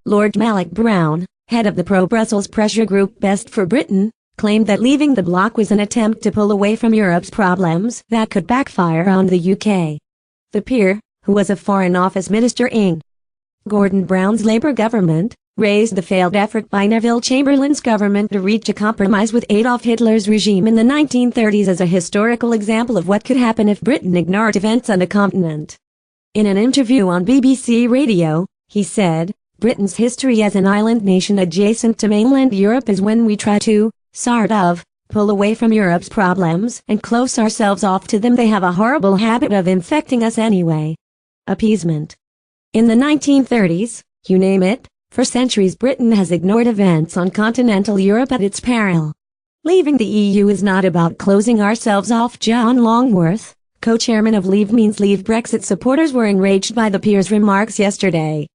Lord Malik Brown, head of the pro-Brussels pressure group Best for Britain, claimed that leaving the bloc was an attempt to pull away from Europe's problems that could backfire on the UK. The peer, who was a Foreign Office Minister in Gordon Brown's Labour government, raised the failed effort by Neville Chamberlain's government to reach a compromise with Adolf Hitler's regime in the 1930s as a historical example of what could happen if Britain ignored events on the continent. In an interview on BBC Radio, he said, "Britain's history as an island nation adjacent to mainland Europe is when we try to, sort of, pull away from Europe's problems and close ourselves off to them. They have a horrible habit of infecting us anyway." Appeasement. In the 1930s, you name it, for centuries Britain has ignored events on continental Europe at its peril. Leaving the EU is not about closing ourselves off. John Longworth, co-chairman of Leave Means Leave Brexit supporters, were enraged by the peer's remarks yesterday.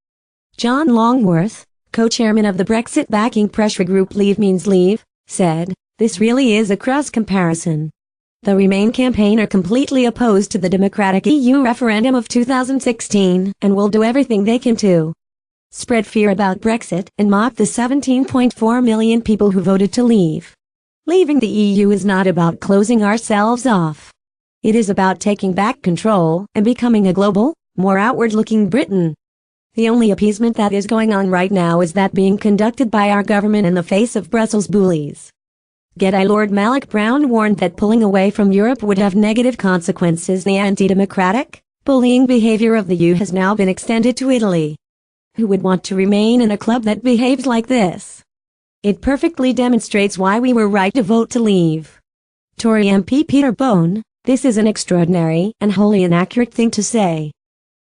John Longworth, co-chairman of the Brexit backing pressure group Leave Means Leave, said, "This really is a cross comparison. The Remain campaign are completely opposed to the democratic EU referendum of 2016 and will do everything they can to spread fear about Brexit and mock the 17.4 million people who voted to leave. Leaving the EU is not about closing ourselves off. It is about taking back control and becoming a global, more outward-looking Britain. The only appeasement that is going on right now is that being conducted by our government in the face of Brussels bullies." Lord Malik Brown warned that pulling away from Europe would have negative consequences. The anti-democratic, bullying behavior of the EU has now been extended to Italy. Who would want to remain in a club that behaves like this? It perfectly demonstrates why we were right to vote to leave. Tory MP Peter Bone, "This is an extraordinary and wholly inaccurate thing to say.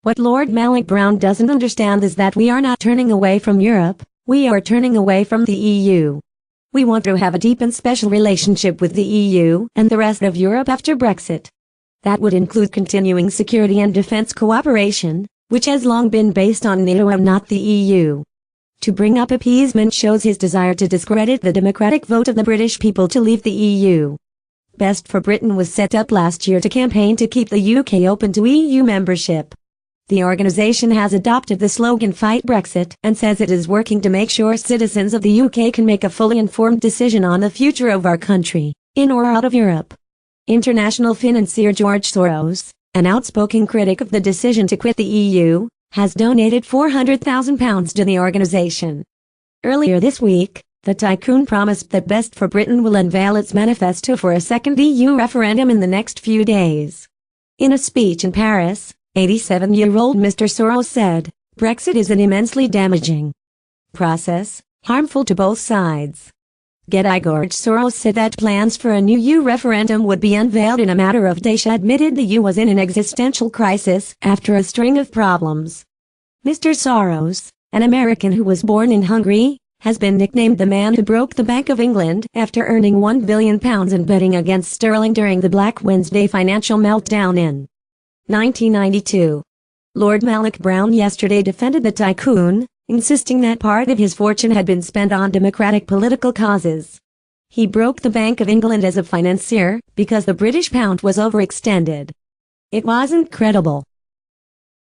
What Lord Malik Brown doesn't understand is that we are not turning away from Europe, we are turning away from the EU. We want to have a deep and special relationship with the EU and the rest of Europe after Brexit. That would include continuing security and defense cooperation, which has long been based on NATO and not the EU." To bring up appeasement shows his desire to discredit the democratic vote of the British people to leave the EU. Best for Britain was set up last year to campaign to keep the UK open to EU membership. The organization has adopted the slogan "Fight Brexit" and says it is working to make sure citizens of the UK can make a fully informed decision on the future of our country, in or out of Europe. International financier George Soros, an outspoken critic of the decision to quit the EU, has donated £400,000 to the organization. Earlier this week, the tycoon promised that Best for Britain will unveil its manifesto for a second EU referendum in the next few days. In a speech in Paris, 87-year-old Mr. Soros said, "Brexit is an immensely damaging process, harmful to both sides." George Soros said that plans for a new EU referendum would be unveiled in a matter of days. Admitted the EU was in an existential crisis after a string of problems. Mr. Soros, an American who was born in Hungary, has been nicknamed the man who broke the Bank of England after earning £1 billion in betting against sterling during the Black Wednesday financial meltdown in 1992. Lord Malik Brown yesterday defended the tycoon, insisting that part of his fortune had been spent on democratic political causes. He broke the Bank of England as a financier because the British pound was overextended. It wasn't credible.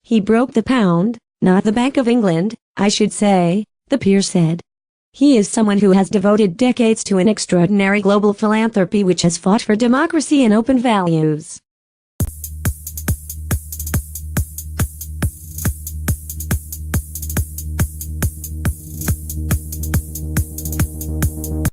He broke the pound, not the Bank of England, I should say, the peer said. He is someone who has devoted decades to an extraordinary global philanthropy which has fought for democracy and open values.